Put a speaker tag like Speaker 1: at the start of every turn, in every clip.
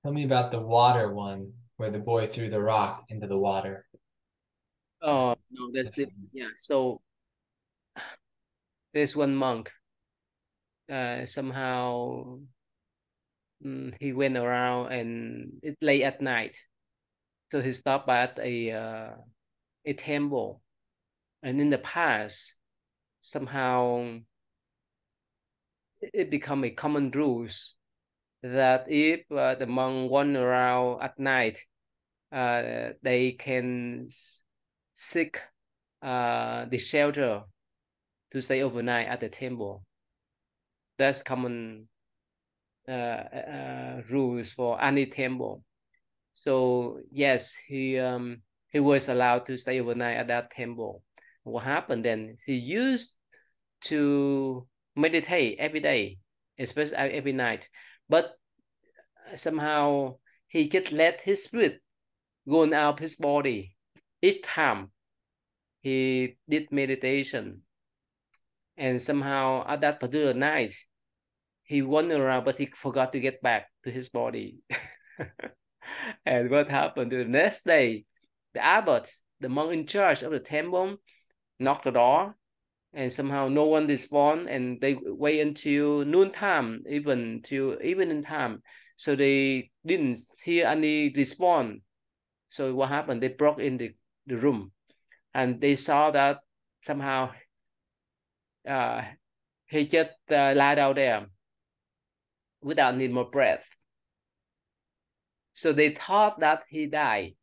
Speaker 1: Tell me about the water one where the boy threw the rock into the water.
Speaker 2: Oh no, that's the yeah. So there's one monk. Somehow he went around and it late at night. So he stopped by at a temple. And in the past, somehow it become a common rules that if the monk wander around at night, they can seek the shelter to stay overnight at the temple. That's common rules for any temple. So yes, he was allowed to stay overnight at that temple. What happened then? He used to meditate every day, especially every night. But somehow he just let his spirit go out of his body each time he did meditation. And somehow at that particular night, he wandered around, but he forgot to get back to his body. And what happened the next day? The abbot, the monk in charge of the temple, knocked the door, and somehow no one respond, and they wait until noontime, even till evening time. So they didn't hear any response. So what happened? They broke in the room, and they saw that somehow uh, he just lied out there without need more breath. So they thought that he died.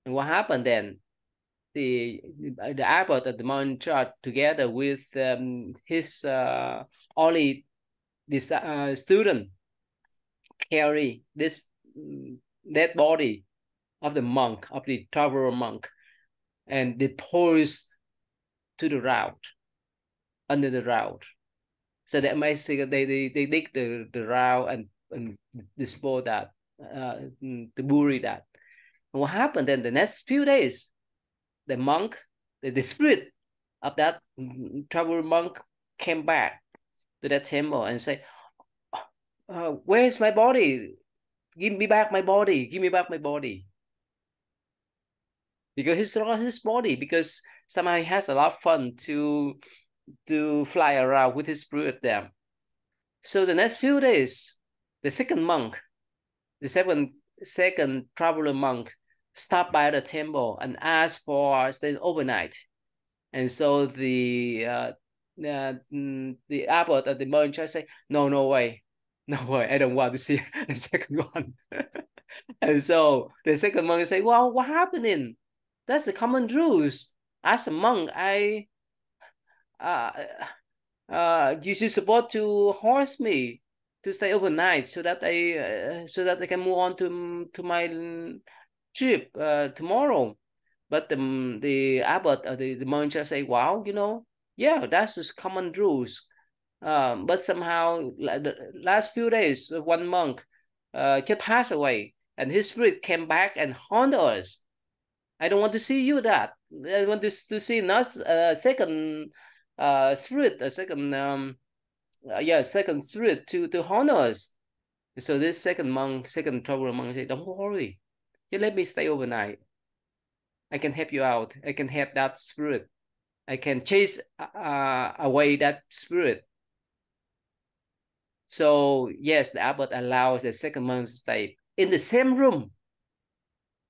Speaker 2: And what happened then? The abbot at the Mount Church, together with his only this student, carry this dead body of the monk, of the traveler monk, and they poised to the route, under the route. So they they dig the route and dispose that, to bury that. And what happened then? The next few days, the monk, the spirit of that traveler monk came back to that temple and say, "Where's my body? Give me back my body. Give me back my body." Because he's lost his body, because somehow he has a lot of fun to fly around with his spirit there. So the next few days, the second monk, the second traveler monk, stopped by the temple and asked for staying overnight. And so the abbot at the monk say, "No, no way, no way, I don't want to see the second one." And so the second monk say, "Well, what happening? That's the common rules. As a monk, I uh you should support to horse me to stay overnight so that I can move on to my trip tomorrow." But the abbot, the monk say, "Wow, yeah, that's just common rules." But somehow, like the last few days, one monk just passed away, and his spirit came back and haunted us. I don't want to see you that. I want to see not a second spirit, a second yeah, second spirit to haunt us. So this second traveler monk said, "Don't worry, you let me stay overnight. I can help you out. I can help that spirit. I can chase away that spirit." So yes, the abbot allows the second monk to stay in the same room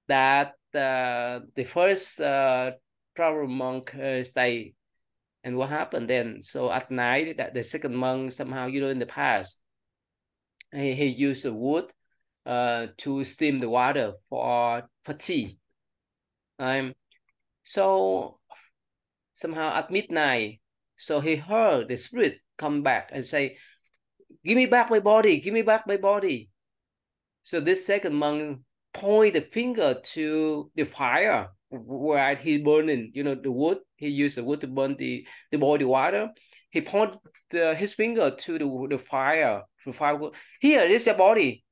Speaker 2: that the first traveler monk stay. And what happened then? So at night, that the second monk somehow, in the past, he used the wood to steam the water for tea. So somehow at midnight, so he heard the spirit come back and say, "Give me back my body, give me back my body." So this second monk point the finger to the fire where he burning, the wood. He used the wood to burn the body water. He point his finger to the fire. The fire. Here is your body.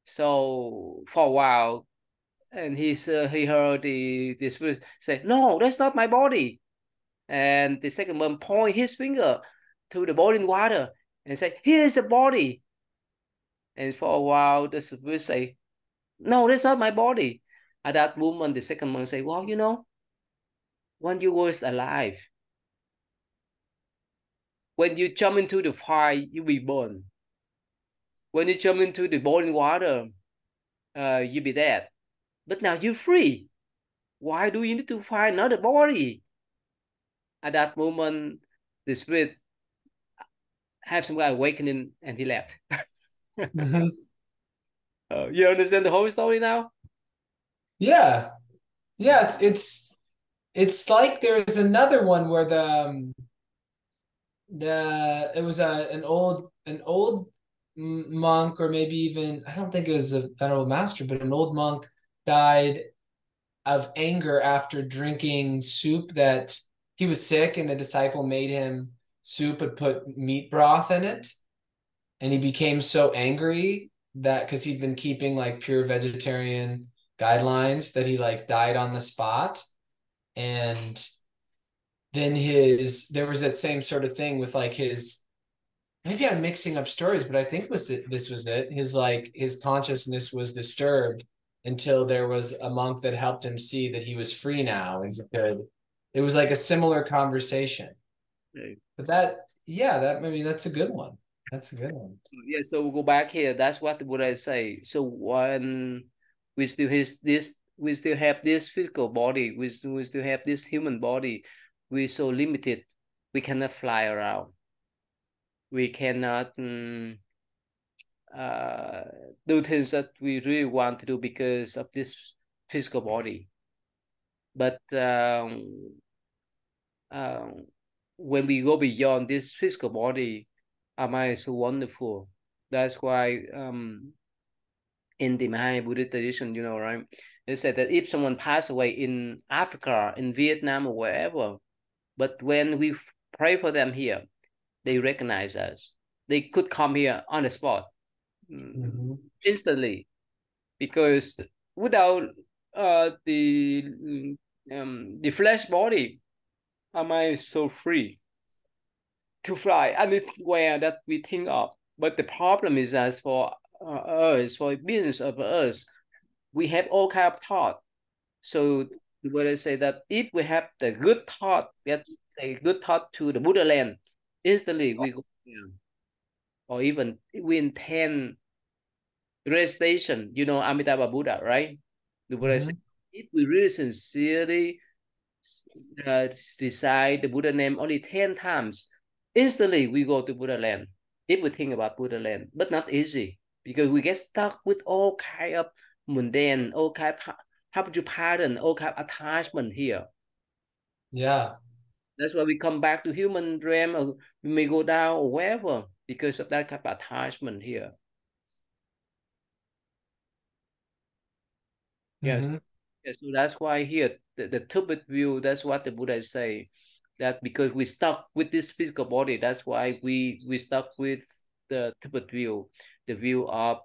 Speaker 2: So for a while, and he heard the spirit say, "No, that's not my body." And the second monk point his finger to the boiling water and say, "Here is the body." And for a while, the spirit say, no, that's not my body. At that moment, the second monk say, well, when you was alive, when you jump into the fire, you be burned. When you jump into the boiling water, you be dead. But now you're free. Why do you need to find another body? At that moment, the spirit have some kind of awakening and he left.
Speaker 1: Hmm.
Speaker 2: You understand the whole story now?
Speaker 1: Yeah. Yeah, it's like there's another one where the it was an old monk, or maybe even, I don't think it was a venerable master, but an old monk died of anger after drinking soup that he was sick, and a disciple made him soup and put meat broth in it, and he became so angry that because he'd been keeping like pure vegetarian guidelines, that he like died on the spot. And then there was that same sort of thing with like his, maybe I'm mixing up stories, but I think this was it. His consciousness was disturbed until there was a monk that helped him see that he was free now and he could. It was like a similar conversation. But that, I mean, that's a good one. That's a good one.
Speaker 2: Yeah, so we'll go back here. That's what the Buddha say. So when we still have this physical body, we still have this human body, we're so limited, we cannot fly around. We cannot uh, do things that we really want to do because of this physical body. But when we go beyond this physical body, our mind is so wonderful. That's why in the Mahayana Buddhist tradition, right? They said that if someone passed away in Africa, in Vietnam, or wherever, but when we pray for them here, they recognize us. They could come here on the spot,
Speaker 1: Mm-hmm.
Speaker 2: instantly, because without the flesh body, our mind is so free to fly anywhere that we think of. But the problem is that for us, for business of us, we have all kind of thought. So when I say that if we have the good thought, get a good thought to the Buddha land, instantly we go there. Or even we intend recitation, Amitabha Buddha, right? The Buddha
Speaker 1: Mm-hmm.
Speaker 2: said, if we really sincerely uh, decide the Buddha name only 10 times, instantly we go to Buddha land. If we think about Buddha land, but not easy because we get stuck with all kind of mundane, all kind of habitual pattern, all kind of attachment here.
Speaker 1: Yeah.
Speaker 2: That's why we come back to human realm, or we may go down or wherever because of that kind of attachment here. Yes.
Speaker 1: Mm-hmm.
Speaker 2: Yes, so that's why here the Tibet view, that's what the Buddha say, that because we stuck with this physical body, that's why we stuck with the Tibet view, the view of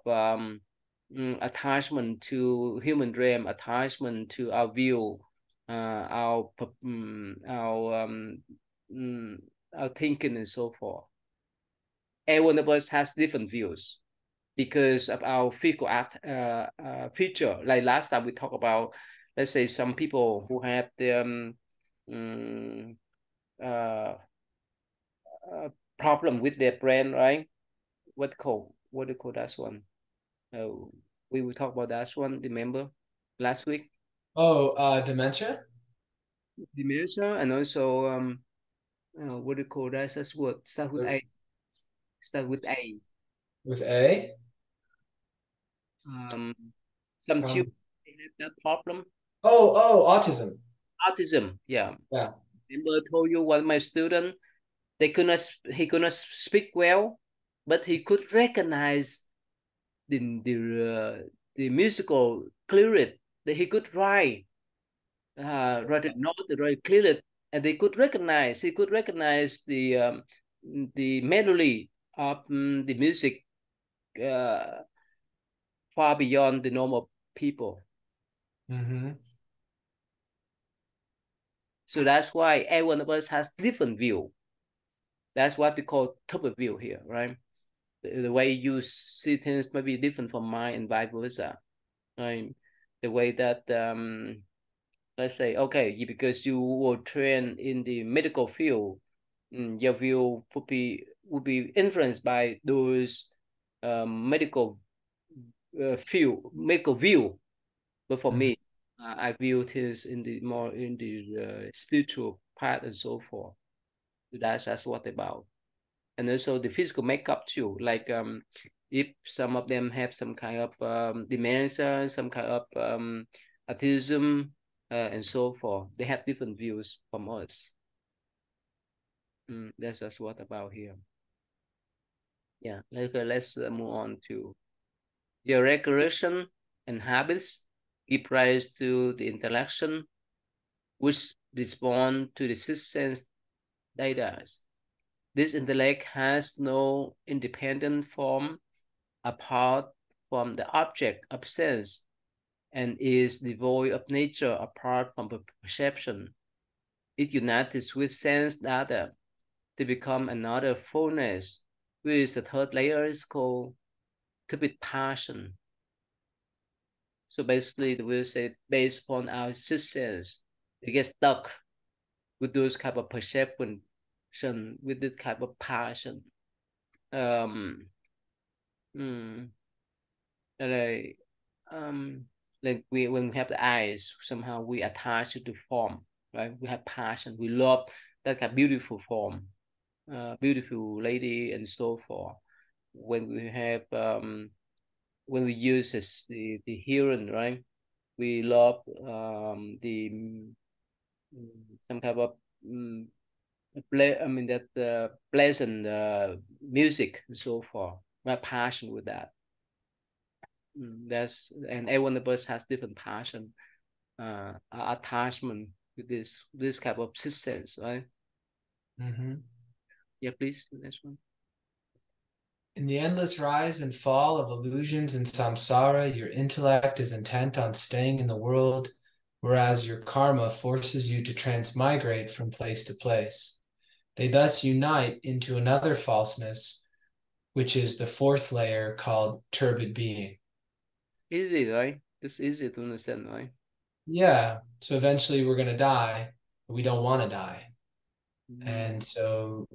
Speaker 2: attachment to human dream, attachment to our view, mm, our thinking and so forth. Every one of us has different views because of our physical feature. Like last time we talked about, let's say some people who have the um, uh, problem with their brain, right? What do you call that one? Uh, we will talk about that one. Remember last week,
Speaker 1: Oh, dementia
Speaker 2: dementia, and also what do you call that? That's what start with
Speaker 1: with
Speaker 2: A. Start with A.
Speaker 1: with A.
Speaker 2: Um, some children
Speaker 1: Um,
Speaker 2: have that problem.
Speaker 1: oh, autism.
Speaker 2: Autism, yeah.
Speaker 1: Yeah.
Speaker 2: Remember I told you one of my student, he could not speak well, but he could recognize the musical clearly, that he could write it note write clearly, and he could recognize the melody of the music uh, far beyond the normal people.
Speaker 1: Mm-hmm.
Speaker 2: So that's why every one of us has different view. That's what we call top view here, right? the way you see things may be different from mine and vice versa. Right? The way that let's say, okay, because you were trained in the medical field, your view would be influenced by those medical medical view. But for
Speaker 1: Mhm.
Speaker 2: me, I view this in the more in the spiritual part and so forth. That's what about. And also the physical makeup too. Like if some of them have some kind of dementia, some kind of autism, and so forth, they have different views from us. That's just what about here. Yeah, let's move on to your regulation and habits give rise to the interaction which respond to the six-sense data. This intellect has no independent form apart from the object of sense and is devoid of nature apart from perception. It unites with sense data to become another fullness, which the third layer is called cupid passion. So basically, we'll say based upon our sixth sense, we get stuck with those type of perception, with this type of passion. Um, mm, like like we when we have the eyes, somehow we attach to the form, right? We have passion, we love that kind of beautiful form, beautiful lady and so forth. When we have when we use this, the hearing, right? We love the some kind of play. I mean that pleasant music and so forth. We have passion with that. That's and every one of us has different passion, attachment with this type of systems, right?
Speaker 1: Mhm.
Speaker 2: Yeah, please, next one.
Speaker 1: In the endless rise and fall of illusions in samsara, your intellect is intent on staying in the world, whereas your karma forces you to transmigrate from place to place. They thus unite into another falseness, which is the fourth layer called turbid being.
Speaker 2: Easy, right? It's easy to understand, right?
Speaker 1: Yeah, so eventually we're going to die, but we don't want to die.
Speaker 2: Mm,
Speaker 1: And so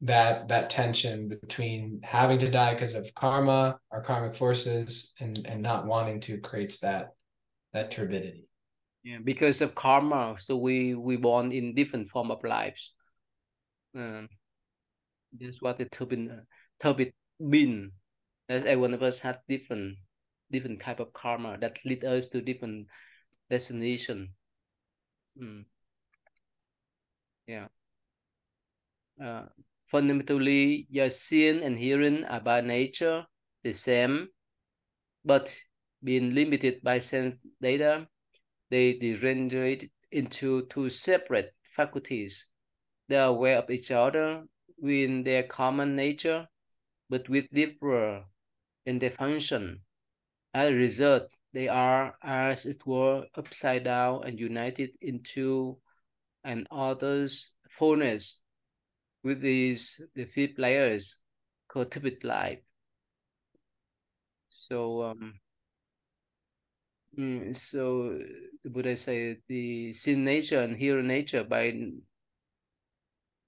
Speaker 1: that tension between having to die because of karma, our karmic forces, and not wanting to creates that turbidity.
Speaker 2: yeah, because of karma, so we born in different form of lives. Um, that's what the turbid being. As every one of us has different type of karma that lead us to different destination. Mm, yeah. Uh, Fundamentally, your seeing and hearing are by nature the same, but being limited by sense data, they degenerate into two separate faculties. They are aware of each other within their common nature, but with differ in their function. As a result, they are, as it were, upside down and united into an other's fullness with these the fifth layers cultivate life. So so the Buddha say the sin nature and hero nature by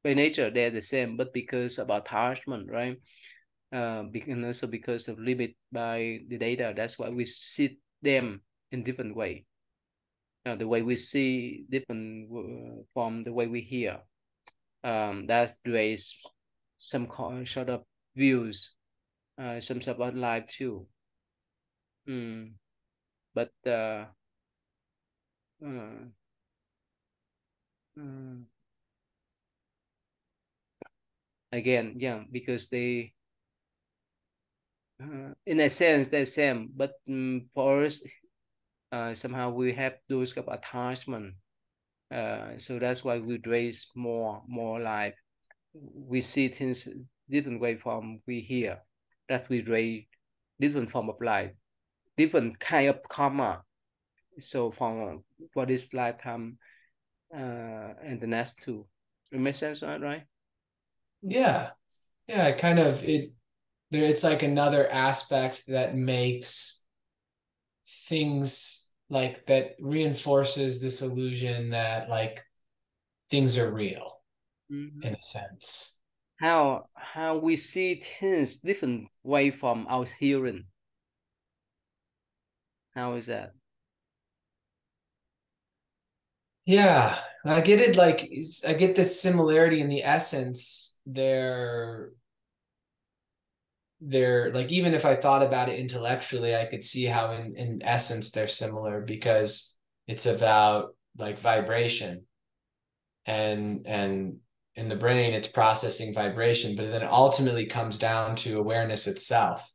Speaker 2: nature they're the same, but because of attachment, right? And also because of limit by the data, that's why we see them in different way. The way we see different from the way we hear. That raise some sort of views, some sort of life too. Mm. But uh, uh, again, yeah, because they, in a sense, they're same. But for us, somehow we have those kind of attachment. So that's why we raise more life. We see things different way from we hear. That we raise different form of life, different kind of karma. So for this lifetime and the next two. It makes sense, right?
Speaker 1: Yeah, yeah, kind of it. it's like another aspect that makes things like that reinforces this illusion that like things are real
Speaker 2: Mhm.
Speaker 1: in a sense.
Speaker 2: How we see things different way from our hearing. How is that?
Speaker 1: Yeah, I get it. Like, I get this similarity in the essence. They're like, even if I thought about it intellectually, I could see how in essence they're similar because it's about like vibration and in the brain it's processing vibration, but then it ultimately comes down to awareness itself.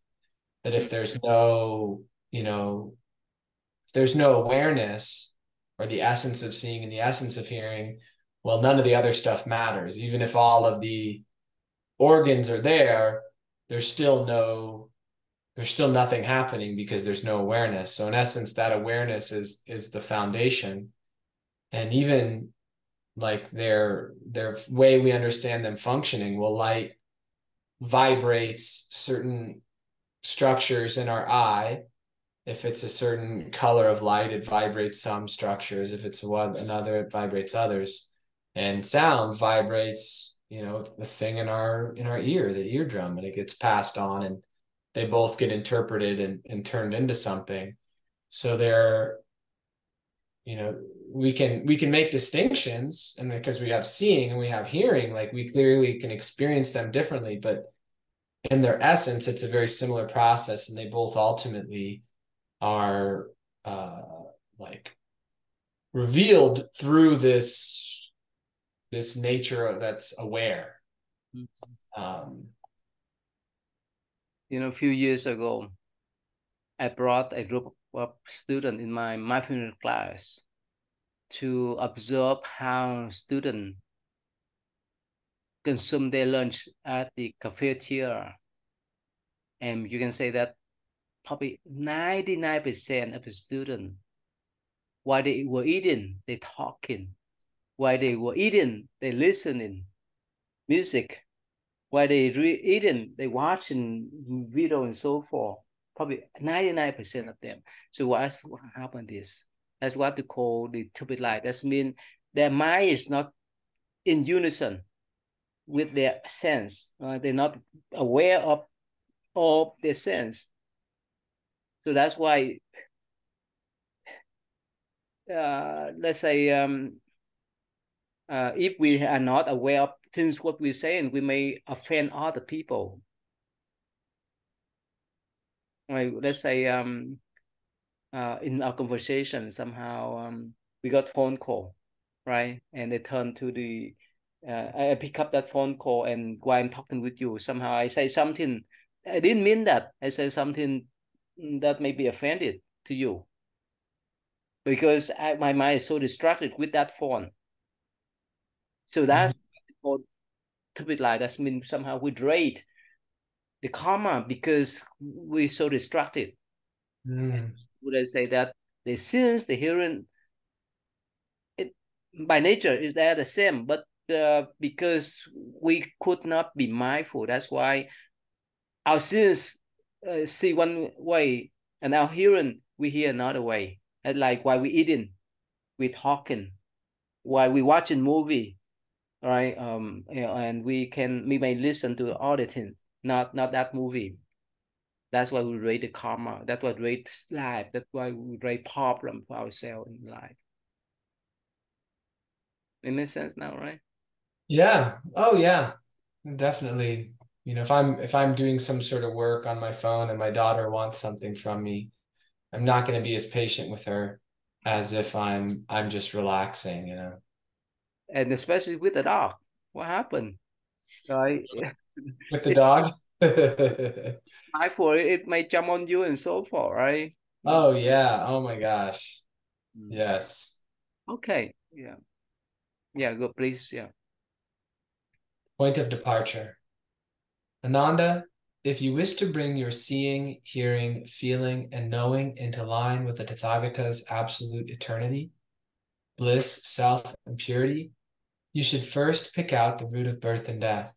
Speaker 1: That if there's no, you know, if there's no awareness or the essence of seeing and the essence of hearing, well, none of the other stuff matters. Even if all of the organs are there, there's still no, there's still nothing happening because there's no awareness. So in essence, that awareness is the foundation. And even like their way we understand them functioning, well, light vibrates certain structures in our eye. If it's a certain color of light, it vibrates some structures. If it's one another, it vibrates others. And sound vibrates, the thing in our ear, the eardrum, and it gets passed on, and they both get interpreted and turned into something. So they're, we can make distinctions, and because we have seeing and we have hearing, like we clearly can experience them differently, but in their essence, it's a very similar process, and they both ultimately are uh, like revealed through this nature that's aware. Um,
Speaker 2: A few years ago, I brought a group of students in my mindfulness class to observe how students consume their lunch at the cafeteria. And you can say that probably 99% of the students, while they were eating, they talking. While they were eating, they listening music. While they eating, they watching video and so forth. Probably 99% of them. So what happened is that's what they call the turbid light. That means their mind is not in unison with their sense. They're not aware of all their sense. So that's why, let's say, if we are not aware of things what we're saying, we may offend other people. Like, let's say, in our conversation, somehow we got phone call, right? And they turn to I pick up that phone call, and while I'm talking with you, somehow I say something. I didn't mean that. I say something that may be offended to you because my mind is so distracted with that phone. So that's called stupid lie. That means somehow we drain the karma because we're so distracted.
Speaker 1: mm,
Speaker 2: Would I say that the sins, the hearing, it, by nature is they the same, but because we could not be mindful, that's why our sins see one way, and our hearing we hear another way. And like while we eating, we talking, while we watching movie, right? And we may listen to other things, not that movie. That's why we rate the karma. That's why we rate life. That's why we rate problem for ourselves in life. It makes sense now, right?
Speaker 1: yeah. Oh yeah. Definitely. If I'm doing some sort of work on my phone and my daughter wants something from me, I'm not going to be as patient with her as if I'm just relaxing.
Speaker 2: And especially with the dog. What happened? Right?
Speaker 1: With the
Speaker 2: It's
Speaker 1: dog.
Speaker 2: mindful, it may jump on you and so forth, right? Mm.
Speaker 1: Oh yeah. Oh my gosh.
Speaker 2: Mm.
Speaker 1: Yes.
Speaker 2: Okay. Yeah. Yeah, go please. Yeah.
Speaker 1: Point of departure. Ananda, if you wish to bring your seeing, hearing, feeling, and knowing into line with the Tathagata's absolute eternity, bliss, self, and purity, you should first pick out the root of birth and death.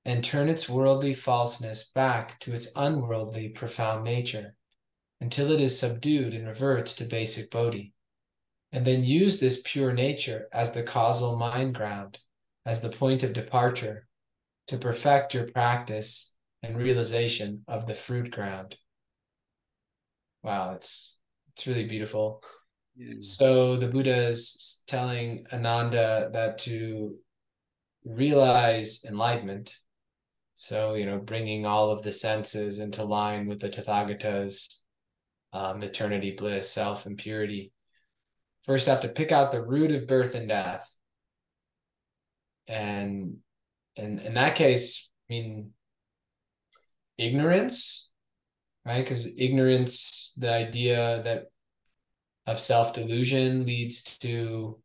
Speaker 1: and turn its worldly falseness back to its unworldly profound nature until it is subdued and reverts to basic bodhi. And then use this pure nature as the causal mind ground, as the point of departure to perfect your practice and realization of the fruit ground. Wow, it's really beautiful.
Speaker 2: Yeah.
Speaker 1: So the Buddha is telling Ananda that to realize enlightenment, so bringing all of the senses into line with the Tathagata's eternity, bliss, self, and purity. First, have to pick out the root of birth and death, and in that case, I mean ignorance, right? Because ignorance, the idea that of self delusion leads to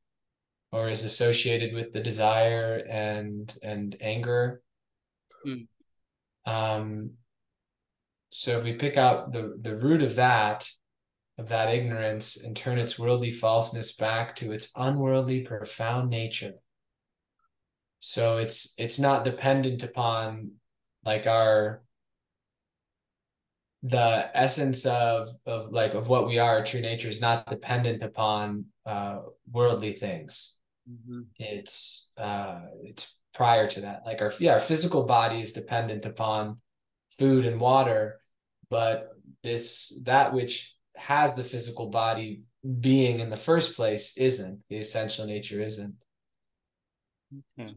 Speaker 1: or is associated with the desire and anger.
Speaker 2: Mm.
Speaker 1: Um, so if we pick out the root of that ignorance and turn its worldly falseness back to its unworldly profound nature. So it's not dependent upon like our the essence of what we are, true nature is not dependent upon worldly things.
Speaker 2: Mm-hmm.
Speaker 1: It's prior to that. Like our physical body is dependent upon food and water, but that which has the physical body being in the first place isn't. The essential nature isn't.
Speaker 2: Okay.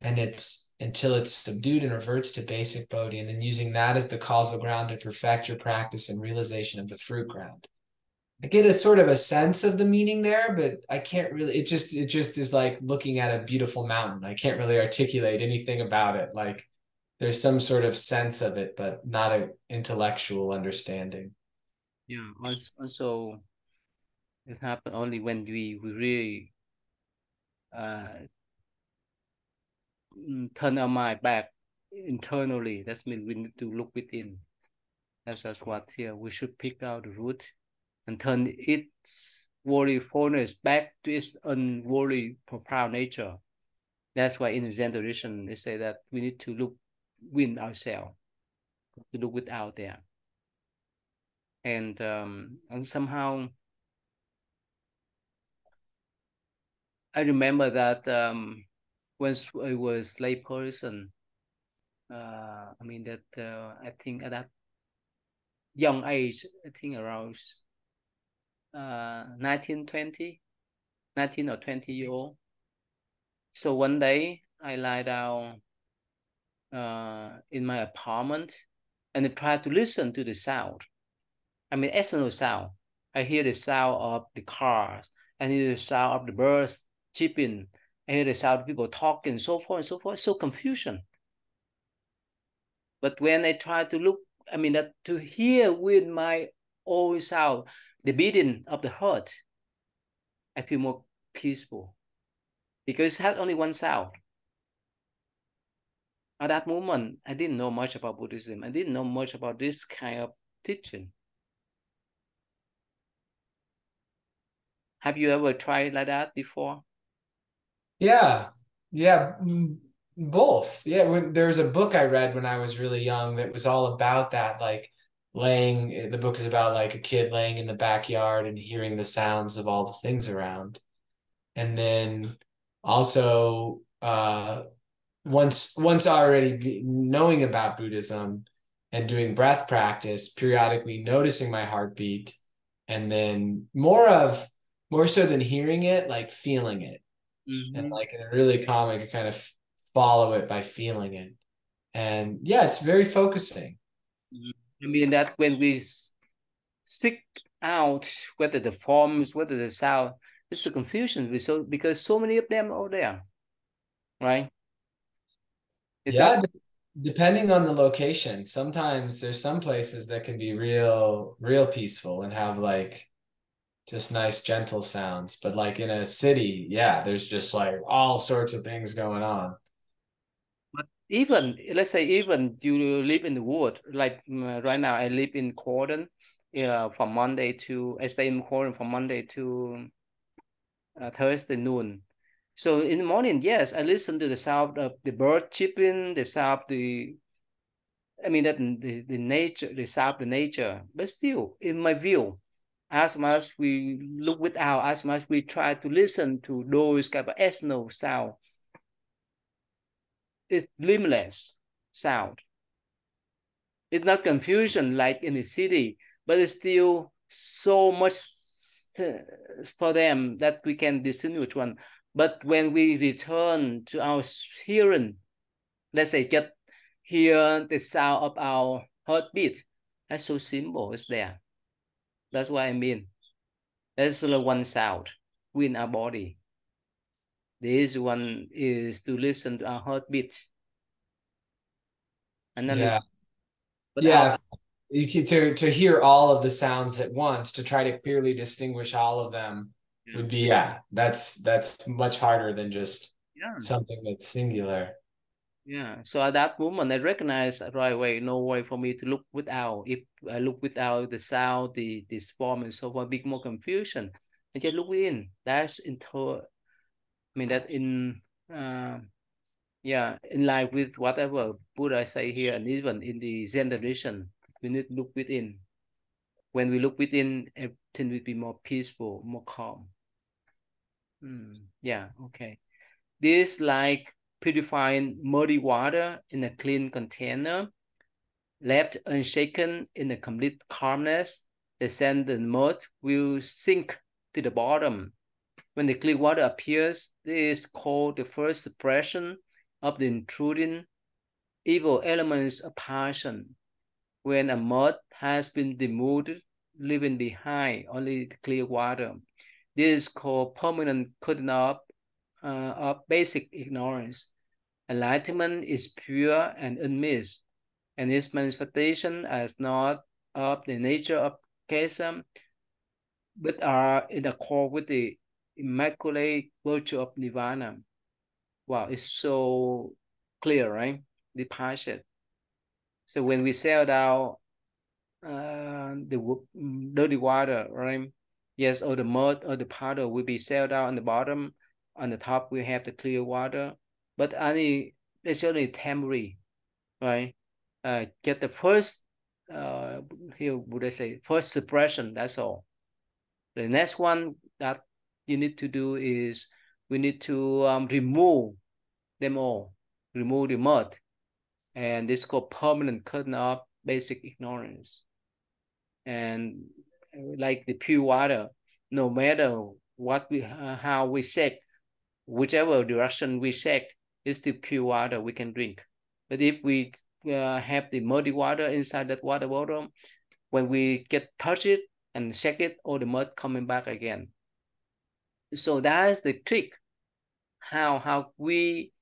Speaker 1: And it's until it's subdued and reverts to basic bodhi, and then using that as the causal ground to perfect your practice and realization of the fruit ground. I get a sort of a sense of the meaning there, but I can't really. It just is like looking at a beautiful mountain. I can't really articulate anything about it. Like there's some sort of sense of it, but not an intellectual understanding.
Speaker 2: Yeah. Also, it happened only when we really uh, turn our mind back internally. That means we need to look within. That's what here we should pick out the root and turn its worldly fullness back to its unworldly profound nature. That's why in the Zen tradition they say that we need to look within ourselves, to look without there, and somehow I remember that when I was lay person, I mean that I think at that young age, I think around 19, 20, 19 or 20 year old. So one day I lie down in my apartment and I try to listen to the sound. I mean, external sound. I hear the sound of the cars. I hear the sound of the birds chirping. I hear the sound of people talking, so forth and so forth. So confusion. But when I try to look, I mean, that to hear with my own sound, the beating of the heart, I feel more peaceful because it had only one sound. At that moment, I didn't know much about Buddhism. I didn't know much about this kind of teaching. Have you ever tried like that before?
Speaker 1: Yeah, yeah, both. Yeah, there was a book I read when I was really young that was all about that, like laying. The book is about like a kid laying in the backyard and hearing the sounds of all the things around, and then also once already knowing about Buddhism and doing breath practice, periodically noticing my heartbeat, and then more so than hearing it, like feeling it and
Speaker 2: Mm-hmm.
Speaker 1: like in a really calm, I could kind of follow it by feeling it. And yeah, it's very focusing.
Speaker 2: I mean that when we seek out whether the forms, whether the sound, it's a confusion because so many of them are there, right? Is that
Speaker 1: Yeah, depending on the location. Sometimes there's some places that can be real peaceful and have like just nice gentle sounds. But like in a city, yeah, there's just like all sorts of things going on.
Speaker 2: but even let's say even you live in the wood, like right now I live in Corden, from Monday to I stay in Corden from Monday to Thursday noon. So in the morning, yes, I listen to the sound of the bird chirping, the sound of the, I mean that the nature, the sound of the nature. But still, in my view, as much as we look without, as much as we try to listen to those kind of external sound, it's limitless sound. It's not confusion like in the city, but it's still so much for them that we can distinguish one. But when we return to our hearing, let's say just hear the sound of our heartbeat, that's so simple. It's there. That's what I mean. There's only one sound within our body. This one is to listen to our heartbeat and not listen.
Speaker 1: Yeah.
Speaker 2: But our,
Speaker 1: Yeah. You can to hear all of the sounds at once, to try to clearly distinguish all of them
Speaker 2: yeah,
Speaker 1: would be, yeah, that's much harder than just
Speaker 2: yeah.
Speaker 1: something that's singular.
Speaker 2: Yeah. So at that moment, I recognize right away, no way for me to look without. If I look without the sound, the form, and so on, big more confusion. And just look in. That's into. I mean that in. Yeah, in line with whatever Buddha say here, and even in the Zen tradition, we need to look within. When we look within, everything will be more peaceful, more calm. Yeah. Okay. This like purifying muddy water in a clean container, left unshaken in a complete calmness, the sand and mud will sink to the bottom. When the clear water appears, this is called the first suppression of the intruding evil elements of passion. When a mud has been removed, leaving behind only the clear water, this is called permanent cutting up of basic ignorance. Enlightenment is pure and unmixed, and its manifestation is not of the nature of chasm, but are in accord with the immaculate virtue of nirvana. Wow, it's so clear, right? The passage. So when we sail down the dirty water, right? Yes, or the mud or the powder will be sailed out on the bottom. On the top, we have the clear water, but only it's only temporary, right? Get the first, here would I say, first suppression. That's all. The next one that you need to do is we need to remove them all, remove the mud, and this is called permanent cutting off basic ignorance. And like the pure water, no matter what we how we shake, whichever direction we shake, it's still pure water we can drink. But if we have the muddy water inside that water bottle, when we get touch it and shake it, all the mud coming back again. So that's the trick. How we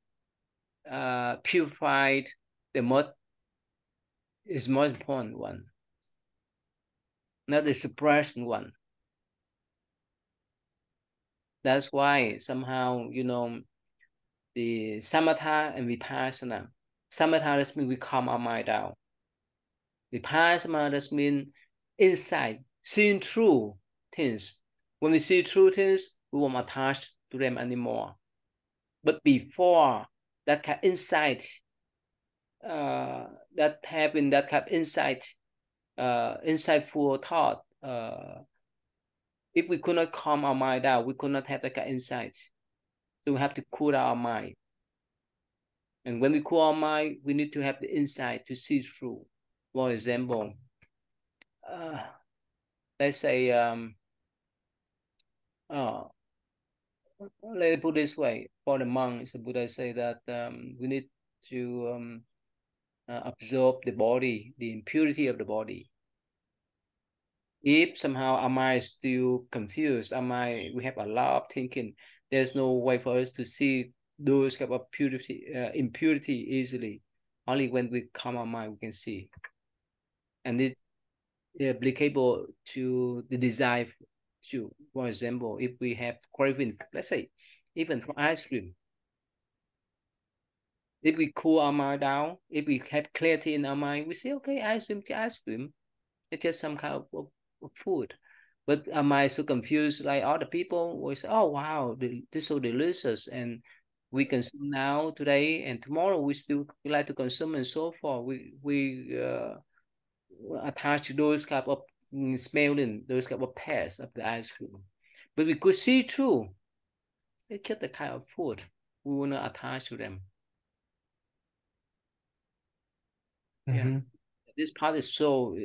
Speaker 2: purified the mud is most important one, not the suppression one. That's why somehow, the samatha and vipassana. Samatha does mean we calm our mind down. Vipassana does mean insight, seeing through things. When we see through things, we won't attach to them anymore. But before that kind of insight, that having that kind of insight, insightful thought, if we could not calm our mind down, we could not have that kind of insight. So we have to cool down our mind. And when we cool our mind, we need to have the insight to see through. For example, uh, let's say, uh, let me put this way. For the monks, the Buddha say that we need to absorb the body, the impurity of the body. If somehow our mind is still confused, our mind, we have a lot of thinking, there's no way for us to see those kind of impurity easily. Only when we calm our mind, we can see. And it's applicable to the design too. For example, if we have craving, let's say, even for ice cream, if we cool our mind down, if we have clarity in our mind, we say, okay, ice cream, it's just some kind of food. But am I so confused like other people will say, oh wow, this is so delicious and we consume now today and tomorrow we still like to consume and so forth. We attach those type of smelling, those type of taste of the ice cream. But we could see through. It's just the kind of food we want to attach to them. Yeah.
Speaker 1: Mm-hmm.
Speaker 2: This part is so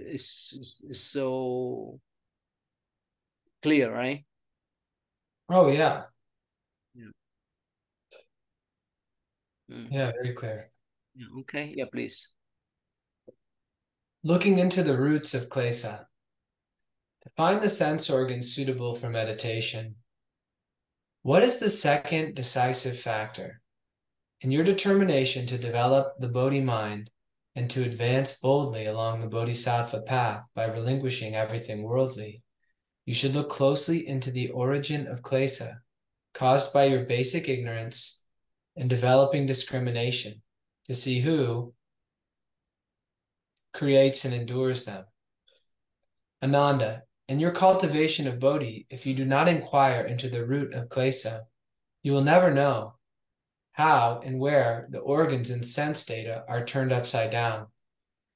Speaker 2: clear, right?
Speaker 1: Oh yeah.
Speaker 2: Yeah. Mhm.
Speaker 1: Yeah, very clear.
Speaker 2: Yeah. Okay. Yeah, please.
Speaker 1: Looking into the roots of klesa. To find the sense organs suitable for meditation, what is the second decisive factor in your determination to develop the Bodhi mind and to advance boldly along the Bodhisattva path by relinquishing everything worldly? You should look closely into the origin of klesa, caused by your basic ignorance and developing discrimination, to see who creates and endures them. Ananda, in your cultivation of Bodhi, if you do not inquire into the root of klesa, you will never know how and where the organs and sense data are turned upside down.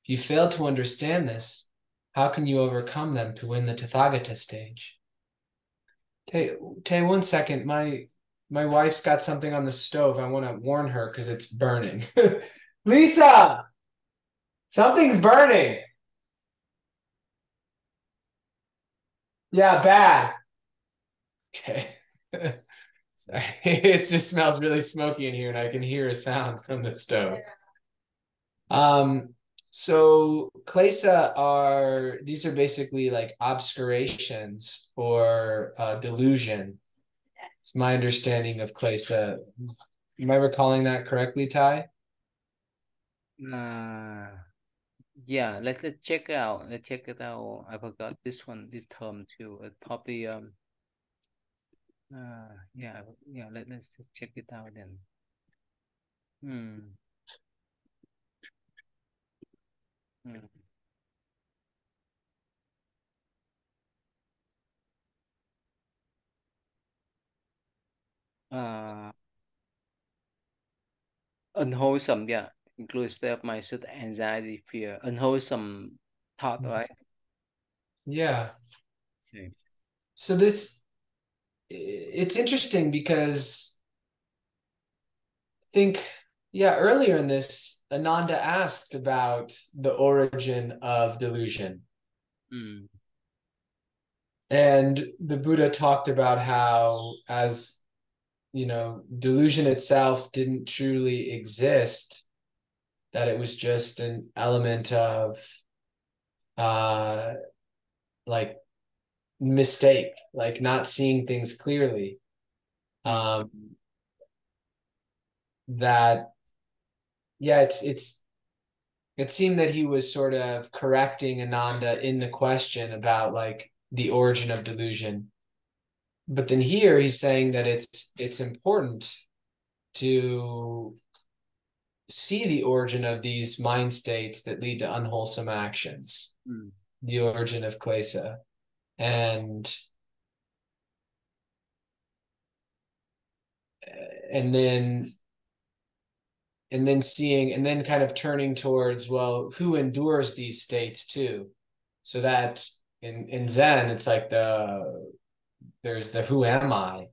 Speaker 1: If you fail to understand this, how can you overcome them to win the Tathagata stage? Tay, 1 second. My wife's got something on the stove. I want to warn her because it's burning. Lisa, something's burning. Yeah, bad. Okay. Sorry. It just smells really smoky in here, and I can hear a sound from the stove. Um, so klesa these are basically like obscurations or delusion. It's my understanding of klesa. Am I recalling that correctly, Ty?
Speaker 2: Uh, yeah, let's check it out. Let's check it out. I forgot this one, this term too. Probably yeah, yeah, let's just check it out then. Hmm. Hmm. Uh Unwholesome, yeah. Includes state of mindset, anxiety, fear, unwholesome thought, right?
Speaker 1: Yeah.
Speaker 2: Okay.
Speaker 1: So it's interesting because think, yeah, earlier in this, Ananda asked about the origin of delusion.
Speaker 2: Mm,
Speaker 1: And the Buddha talked about how, as delusion itself didn't truly exist, that it was just an element of uh, like mistake, like not seeing things clearly.
Speaker 2: mm,
Speaker 1: Um, that, yeah, it seemed that he was sort of correcting Ananda in the question about like the origin of delusion. But then here he's saying that it's important to see the origin of these mind states that lead to unwholesome actions,
Speaker 2: mm,
Speaker 1: the origin of klesa, and and then seeing and then kind of turning towards, well, who endures these states too, so that in Zen it's like there's the who am I,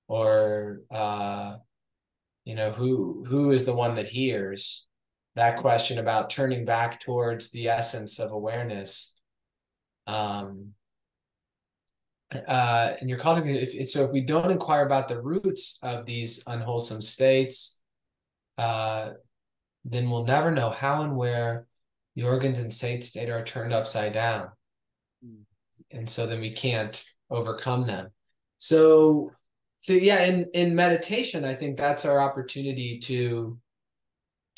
Speaker 1: or who is the one that hears, that question about turning back towards the essence of awareness. um and you're cultivating, so if we don't inquire about the roots of these unwholesome states, uh then we'll never know how and where the organs and state are turned upside down,
Speaker 2: mm,
Speaker 1: and so then we can't overcome them. So yeah, in meditation, I think that's our opportunity to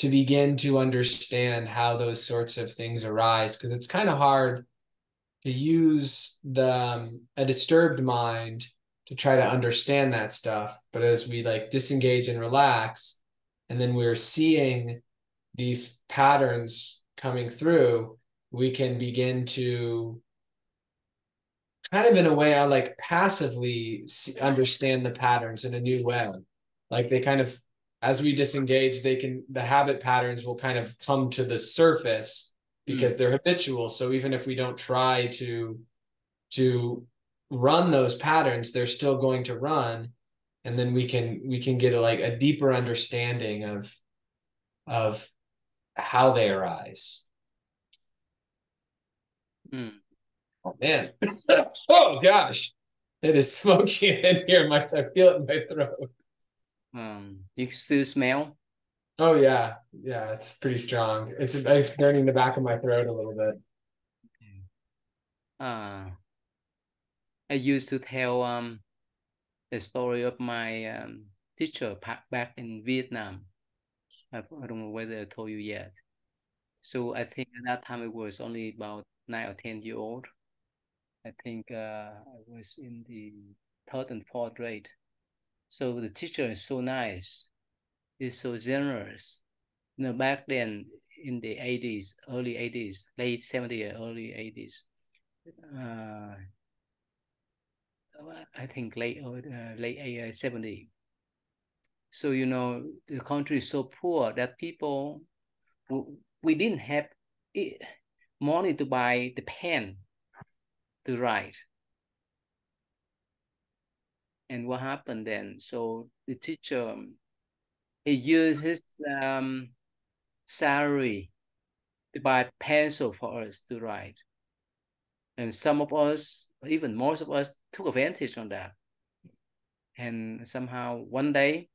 Speaker 1: begin to understand how those sorts of things arise, because it's kind of hard to use a disturbed mind to try to understand that stuff. But as we like disengage and relax, and then we're seeing these patterns coming through, we can begin to kind of in a way, I like passively understand the patterns in a new way. Like they kind of, as we disengage, the habit patterns will kind of come to the surface because
Speaker 2: Mm,
Speaker 1: they're habitual. So even if we don't try to run those patterns, they're still going to run. And then we can get like a deeper understanding of how they arise.
Speaker 2: mm.
Speaker 1: Oh man. Oh gosh. It is smoky in here. I feel it in my throat.
Speaker 2: You still smell?
Speaker 1: Oh yeah. Yeah, it's pretty strong. It's burning the back of my throat a little bit.
Speaker 2: Uh, I used to tell the story of my teacher back in Vietnam. I don't know whether I told you yet. So I think at that time it was only about 9 or 10 year old. I think I was in the third and fourth grade. So the teacher is so nice. He's so generous. You know, back then in the 80s, early 80s, late 70s, early 80s, uh, I think late 70. So, you know, the country is so poor that people, we didn't have money to buy the pen to write. And what happened then? So the teacher, he used his salary to buy pencil for us to write. And some of us, even most of us, took advantage on that. And somehow one day,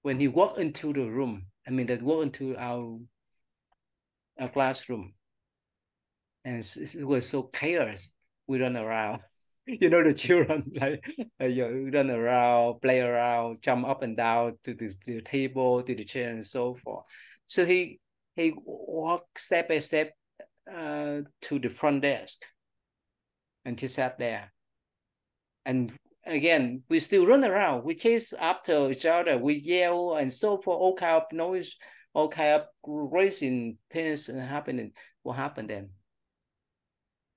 Speaker 2: when he walked into the room, I mean, that walked into our classroom, and it was so chaos. We run around. You know, the children like you run around, play around, jump up and down to the table, to the chair, and so forth. So he walked step by step to the front desk, and he sat there. And again, we still run around. We chase after each other. We yell and so forth, all kind of noise, all kind of racing things happening. What happened then?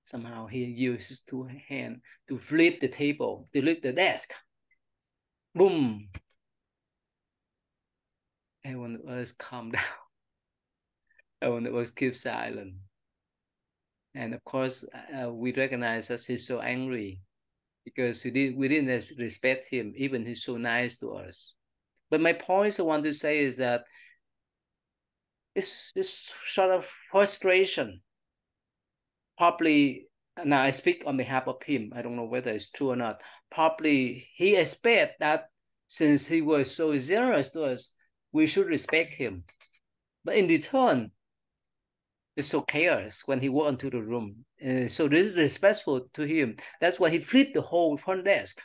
Speaker 2: Somehow he used his two hands to flip the table, to flip the desk. Boom! Everyone else calm down. Everyone else keep silent. And of course, we recognize that he's so angry because we didn't respect him, even he's so nice to us. But my point I want to say is that it's sort of frustration. Probably now I speak on behalf of him. I don't know whether it's true or not. Probably he expect that since he was so generous to us, we should respect him. But in return, it's so chaos when he walked into the room. So disrespectful to him. That's why he flipped the whole front desk.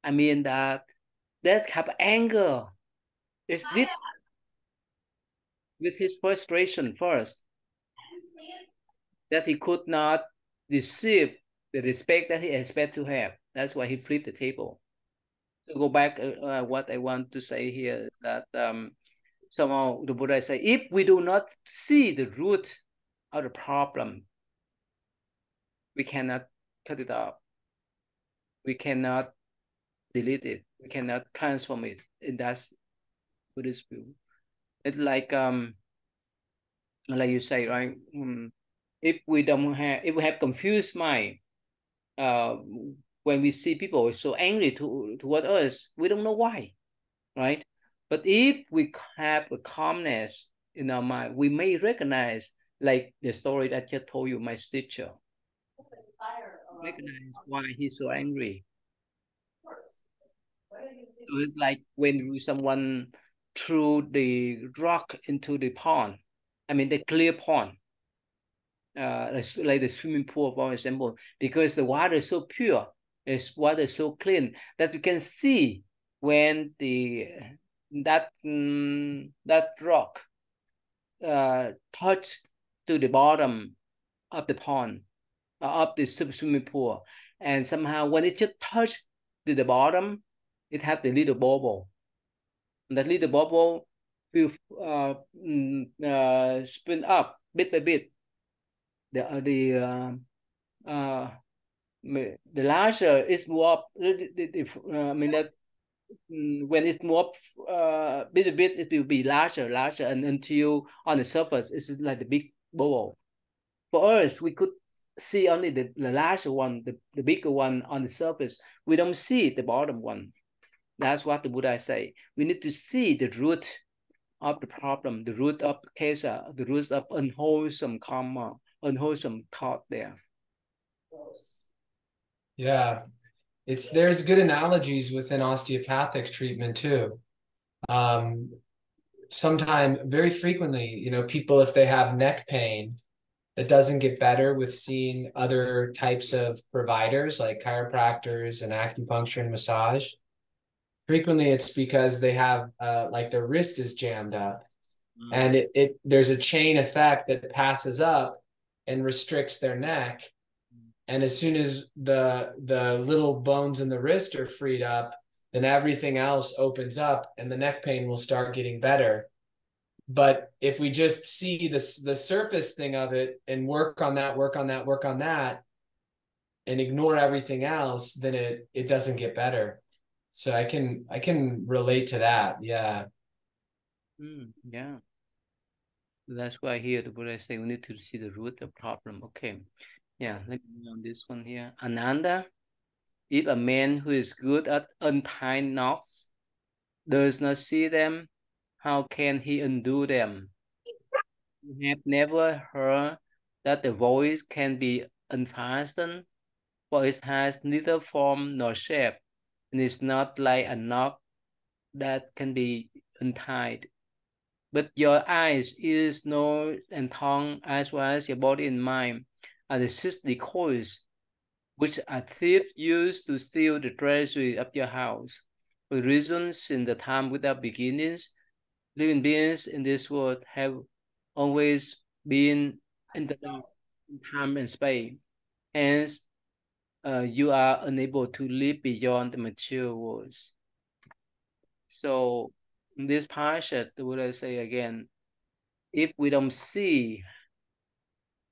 Speaker 2: I mean that kind of anger is this with his frustration first, that he could not receive the respect that he expected to have. That's why he flipped the table. To go back, what I want to say here that somehow the Buddha say, if we do not see the root of the problem, we cannot cut it off. We cannot delete it. We cannot transform it. And that's Buddhist view. It's like you say, right? If we have confused mind, uh, when we see people so angry toward us, we don't know why, right? But if we have a calmness in our mind, we may recognize, like the story that I just told you, my teacher, recognize why he's so angry. So it's like when someone threw the rock into the pond, I mean the clear pond, like the swimming pool, for example, because the water is so pure, it's water so clean that you can see when that rock touch to the bottom of the pond, of the swimming pool, and somehow when it just touch to the bottom, it have the little bubble. And that little bubble will spin up bit by bit. The uh, the larger is more, I mean that when it's more bit a bit, it will be larger, and until on the surface, it's like the big bubble. For us, we could see only the larger one, the bigger one on the surface. We don't see the bottom one. That's what the Buddha say. We need to see the root of the problem, the root of kesa, the root of unwholesome karma, unwholesome thought there.
Speaker 1: Yeah, it's there's good analogies within osteopathic treatment too. Um, Sometime, very frequently, people if they have neck pain that doesn't get better with seeing other types of providers like chiropractors and acupuncture and massage. Frequently, it's because they have like their wrist is jammed up,
Speaker 2: Mm.
Speaker 1: and it there's a chain effect that passes up and restricts their neck. And as soon as the little bones in the wrist are freed up, then everything else opens up, and the neck pain will start getting better. But if we just see the surface thing of it and work on that, work on that, work on that, and ignore everything else, then it doesn't get better. So I can relate to that. Yeah.
Speaker 2: Yeah, that's why here the Buddha say we need to see the root of the problem. Okay, yeah, let me on this one here. Ananda, if a man who is good at untying knots does not see them, how can he undo them? You have never heard that the voice can be unfastened, for it has neither form nor shape, and is not like a knot that can be untied. But your eyes, ears, nose, and tongue, as well as your body and mind, are the six decoys which a thief used to steal the treasury of your house. For reasons in the time without beginnings, living beings in this world have always been in the dark in time and space. Hence, you are unable to live beyond the material worlds. So, in this parasha, the Buddha say again, if we don't see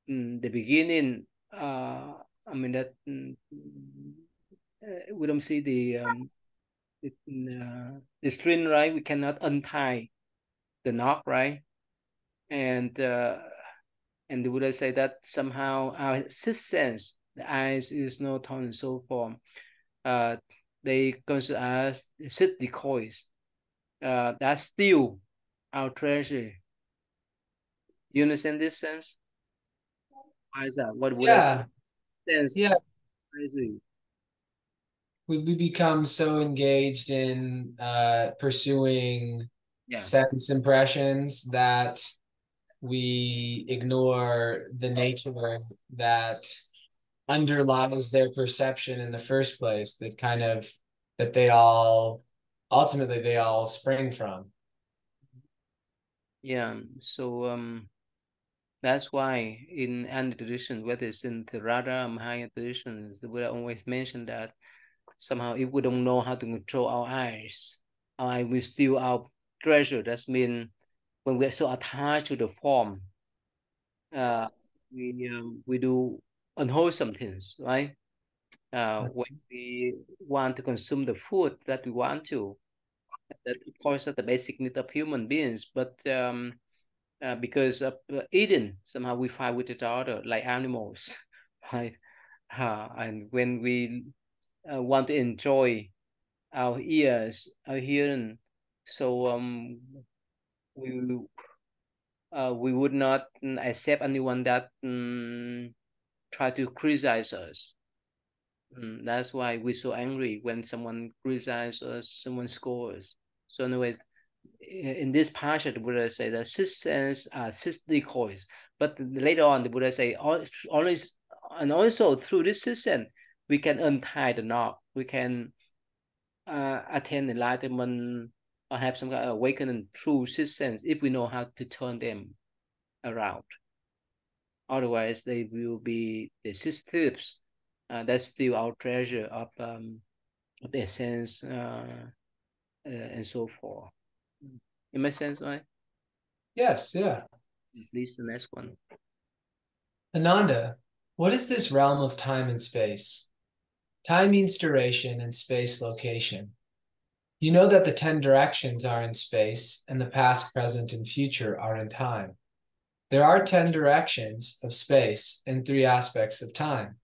Speaker 2: the beginning, I mean that we don't see the string, right? We cannot untie the knot, right? And the Buddha say that somehow our sixth sense, the eyes, ears, nose, tongue, and so forth, uh, they consider as six decoys. That steal our treasure. You understand this sense? Why is that? What Buddha
Speaker 1: Yeah.
Speaker 2: sense
Speaker 1: Yeah.
Speaker 2: treasury?
Speaker 1: We become so engaged in pursuing
Speaker 2: Yeah.
Speaker 1: sense impressions that we ignore the nature that underlies their perception in the first place, that kind of that they all ultimately they all spring from.
Speaker 2: Yeah. So that's why in any tradition, whether it's in the Theravada or Mahayana traditions, the Buddha always mentioned that somehow if we don't know how to control our eye will steal our treasure. That's mean when we're so attached to the form, uh, we do unwholesome things, right? When we want to consume the food that we want to, that of course are the basic need of human beings, but because of eating, somehow we fight with each other like animals, right? And when we want to enjoy our ears, our hearing, so we we would not accept anyone that try to criticize us. That's why we're so angry when someone criticizes us, someone scores. So, anyways, in this passage, the Buddha say that six senses are six decoys. But later on, the Buddha say only, and also through this six sense, we can untie the knot. We can attain enlightenment or have some kind of awakening through six sense if we know how to turn them around. Otherwise, they will be the six thieves. That's still our treasure of the essence and so forth. It makes sense, right?
Speaker 1: Yes, yeah.
Speaker 2: Please, the next one.
Speaker 1: Ananda, What is this realm of time and space? Time means duration and space location. You know that the 10 directions are in space and the past, present, and future are in time. There are 10 directions of space and three aspects of time.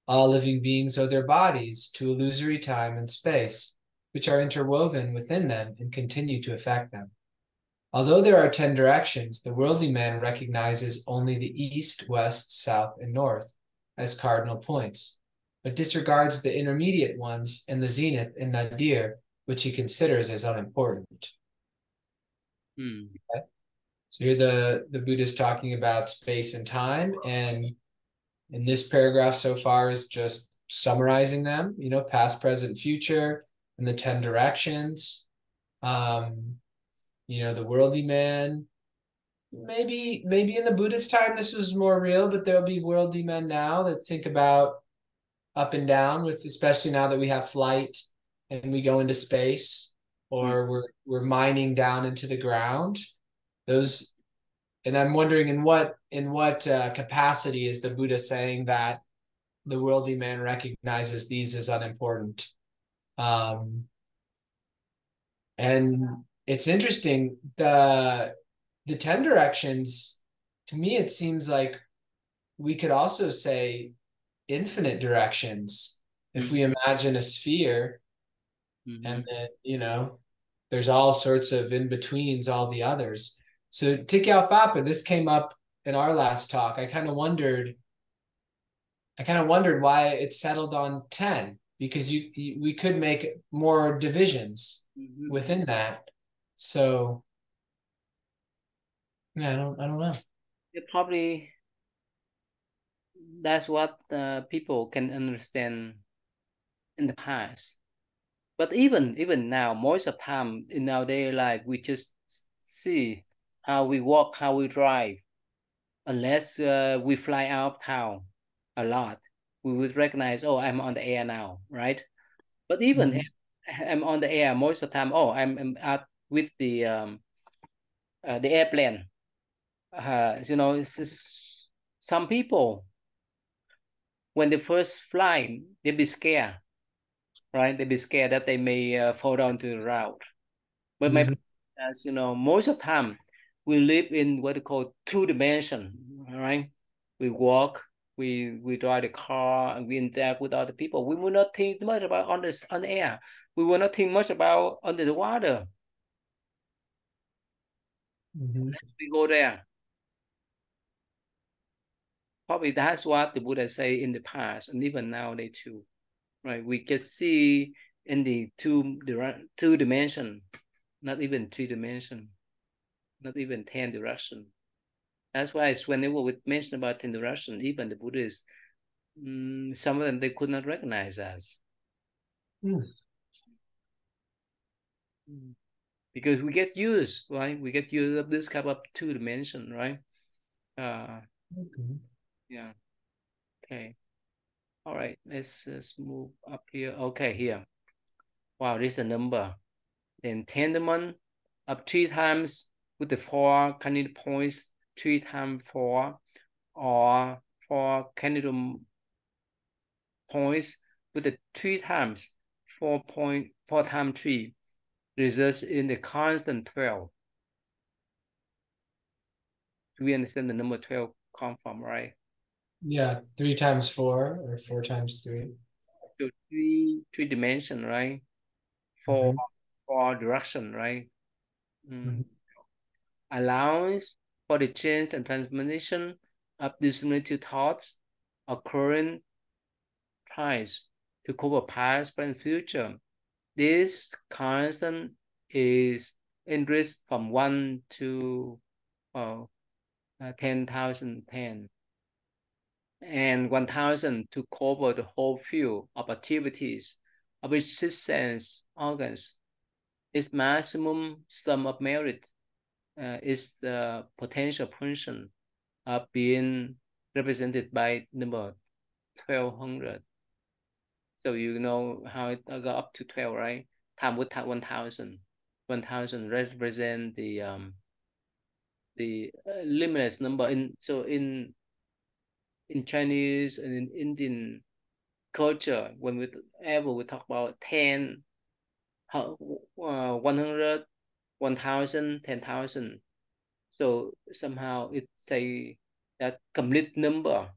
Speaker 1: All living beings owe their bodies to illusory time and space, which are interwoven within them and continue to affect them. Although there are 10 directions, the worldly man recognizes only the east, west, south, and north as cardinal points, but disregards the intermediate ones and the zenith and nadir, which he considers as unimportant.
Speaker 2: Hmm.
Speaker 1: Okay? So here the Buddha is talking about space and time, and in this paragraph so far is just summarizing them, past, present, future, and the 10 directions. Um, the worldly man, maybe in the Buddhist time this was more real, but there'll be worldly men now that think about up and down with, especially now that we have flight and we go into space
Speaker 2: Hmm.
Speaker 1: or we're mining down into the ground. Those, and I'm wondering in what capacity is the Buddha saying that the worldly man recognizes these as unimportant. Um, and it's interesting, the 10 directions, to me it seems like we could also say infinite directions if
Speaker 2: Hmm.
Speaker 1: we imagine a sphere, and
Speaker 2: Hmm.
Speaker 1: then there's all sorts of in-betweens, all the others. So Tikal Fapa, this came up in our last talk. I kind of wondered why it settled on 10, because we could make more divisions
Speaker 2: Hmm.
Speaker 1: within that. So yeah, I don't know.
Speaker 2: It probably that's what people can understand in the past. But even now, most of the time in our daily life, we just see how we walk, how we drive. Unless we fly out of town a lot, we would recognize, oh, I'm on the air now, right? But even if
Speaker 1: Mhm.
Speaker 2: I'm on the air most of the time, oh, I'm out with the airplane. It's just, some people when they first fly, they be scared, right? They be scared that they may fall down to the route. But my
Speaker 1: Mhm.
Speaker 2: as most of the time we live in what they call two dimension, all right? We walk, we drive the car, and we interact with other people. We will not think much about on the air. We will not think much about under the water.
Speaker 1: Mhm.
Speaker 2: Let's we go there. Probably that's what the Buddha say in the past, and even nowadays too, right? We can see in the two dimension, not even three dimension, not even 10 direction. That's why it's whenever we mention about 10 direction, even the Buddhists, some of them they could not recognize us.
Speaker 1: Mm.
Speaker 2: Because we get used, right? We get used of this kind of two dimension, right? Uh,
Speaker 1: Okay.
Speaker 2: yeah. Okay. All right. Let's move up here. Okay, here. Wow, this is a number. Then tendon up three times with the four candidate points, three times four, or four candidate points with the three times 4.4 times three results in the constant 12. Do we understand the number 12 come from, right?
Speaker 1: Yeah, 3 times 4 or 4 times 3.
Speaker 2: So three dimension, right? Four
Speaker 1: Mhm.
Speaker 2: four direction, right?
Speaker 1: Mhm.
Speaker 2: Mm. Allows for the change and transformation of discriminative thoughts occurring twice to cover past, present, future. This constant is increased from 1 to 10,000 and 1,000 to cover the whole field of activities of its six sense organs. Its maximum sum of merit is the potential function of being represented by number 1,200. So you know how it go up to 12, right? Time with 1,000. 1,000 represent the limitless number. In in Chinese and in Indian culture, whenever we talk about 10, 100, 1,000, 10,000, so somehow it say that complete number,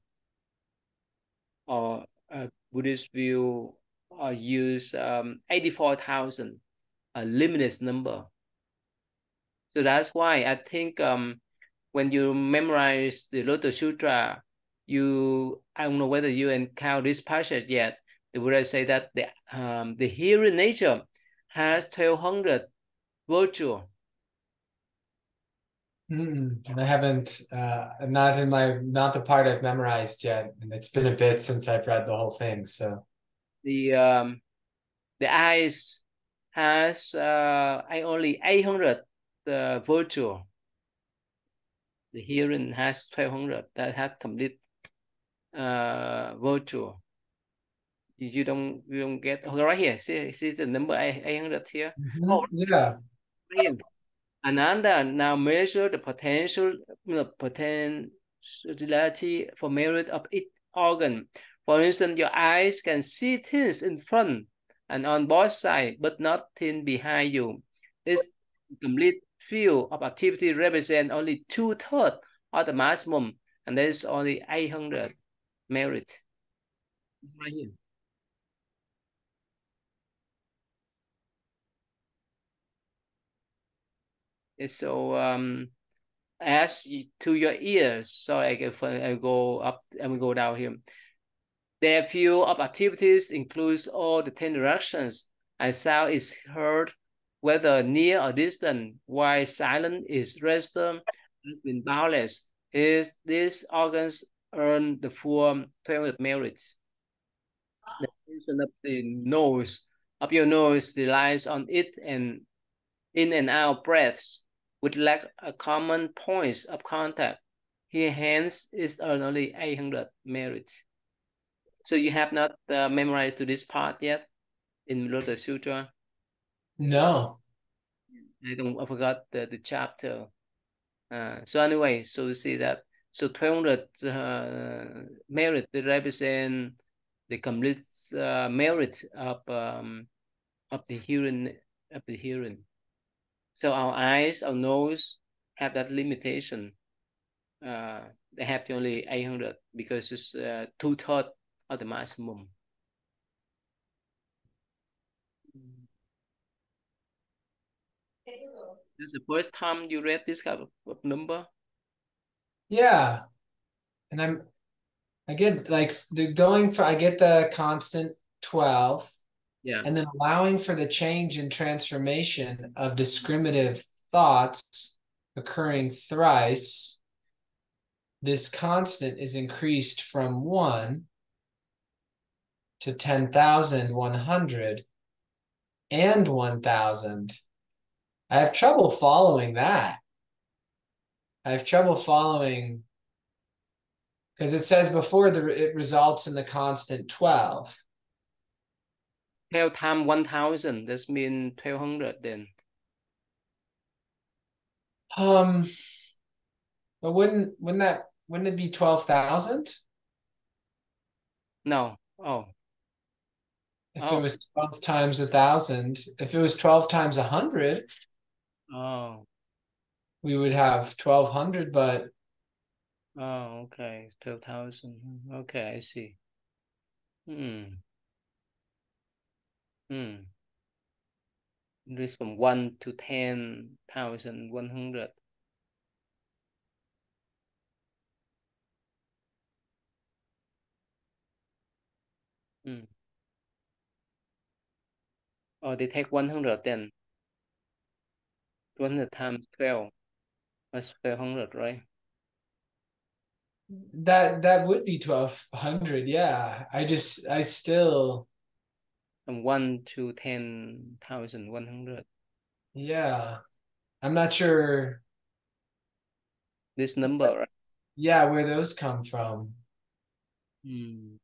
Speaker 2: or Buddhist view use 84,000, a limitless number. So that's why I think when you memorize the Lotus Sutra, I don't know whether you encounter this passage yet. The Buddha say that the hearing nature has 1,200 virtue.
Speaker 1: I haven't, not the part I've memorized yet, and it's been a bit since I've read the whole thing. So,
Speaker 2: The um, the eyes has I only 800 virtue. The hearing has 1,200 that has complete virtue. You don't get, right here. See the number 800 here. Oh,
Speaker 1: yeah.
Speaker 2: right here. Ananda now measure the potentiality for merit of each organ. For instance, your eyes can see things in front and on both sides, but not things behind you. This complete field of activity represents only 2/3 of the maximum, and there is only 800 merit. Right here. So as to your ears, so I go up and we go down here. Their field of activities includes all the 10 directions, and sound is heard whether near or distant, while silence is rested has been boundless. These organs earn the full 12 merits. The function of the nose, of your nose relies on it and in and out breaths, which lack a common points of contact. Here, hence, is only 800 merits. So you have not memorized to this part yet in Lotus Sutra?
Speaker 1: No.
Speaker 2: I forgot the chapter. So anyway, so you see that, so 200 merit, they represent the complete merit of the hearing. So our eyes, our nose have that limitation. They have only 800 because it's 2/3 of the maximum. This is the first time you read this kind of number?
Speaker 1: Yeah. And I get like I get the constant 12,
Speaker 2: Yeah.
Speaker 1: and then allowing for the change and transformation of discriminative thoughts occurring thrice. This constant is increased from 1 to 10,100 and 1,000. I have trouble following that. I have trouble following because it says before it results in the constant 12.
Speaker 2: 12 times 1,000, that means 1,200 then.
Speaker 1: Um, but wouldn't it be 12,000
Speaker 2: No. Oh.
Speaker 1: if it
Speaker 2: Oh.
Speaker 1: was 12 times 1,000? If it was 12 times 100,
Speaker 2: Oh.
Speaker 1: we would have 1,200, but
Speaker 2: Oh, okay. 12,000. Okay, I see. Hmm. Hmm. This from 1 to 10,100. Hmm. Oh, they take 100 then. 100 times 12. That's 1,200, right?
Speaker 1: that would be 1,200. Yeah. I still,
Speaker 2: From 1 to 10,100.
Speaker 1: yeah. I'm not sure,
Speaker 2: This number, right?
Speaker 1: yeah, where those come from.
Speaker 2: Hmm.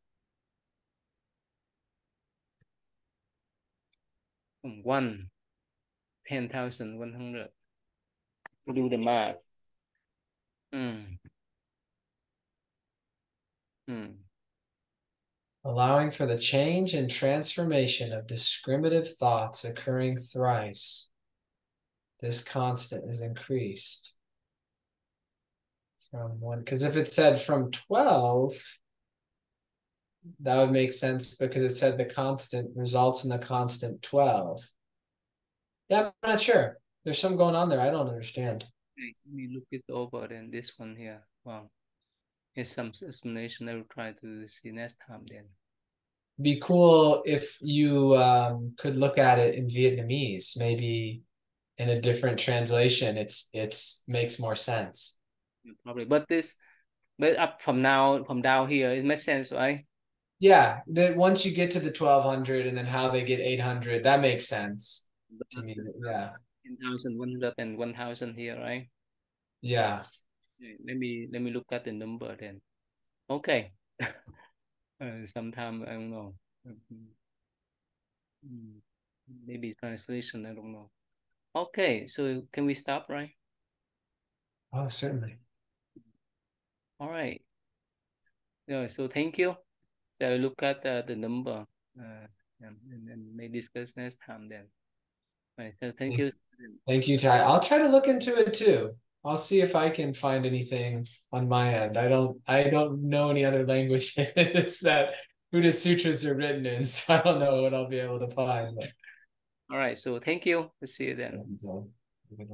Speaker 2: From 1, 10,100. Do the math. Hmm. Hmm.
Speaker 1: Allowing for the change and transformation of discriminative thoughts occurring thrice. This constant is increased from one. Because if it said from 12, that would make sense because it said the constant results in the constant 12. Yeah, I'm not sure. There's some going on there. I don't understand.
Speaker 2: Okay, let me look it over then. This one here. Wow. Here's some explanation I will try to see next time then.
Speaker 1: Be cool if you could look at it in Vietnamese, maybe in a different translation. It's makes more sense.
Speaker 2: Yeah, probably. But up from down here, it makes sense, right?
Speaker 1: Yeah, that once you get to the 1200 and then how they get 800, that makes sense to
Speaker 2: But
Speaker 1: me. Yeah.
Speaker 2: 10,100 and 1,000 here, right?
Speaker 1: Yeah.
Speaker 2: Okay, let me look at the number then. Okay. Sometime I don't know. Mm, Maybe translation, I don't know. Okay, so can we stop, right?
Speaker 1: Oh, certainly.
Speaker 2: All right. Yeah, so thank you. So I look at the number and may discuss next time then. Right, so thank you.
Speaker 1: Thank you, Ty. I'll try to look into it too. I'll see if I can find anything on my end. I don't know any other languages that Buddhist sutras are written in, so I don't know what I'll be able to find.
Speaker 2: All right, so thank you. We'll see you then.
Speaker 1: But,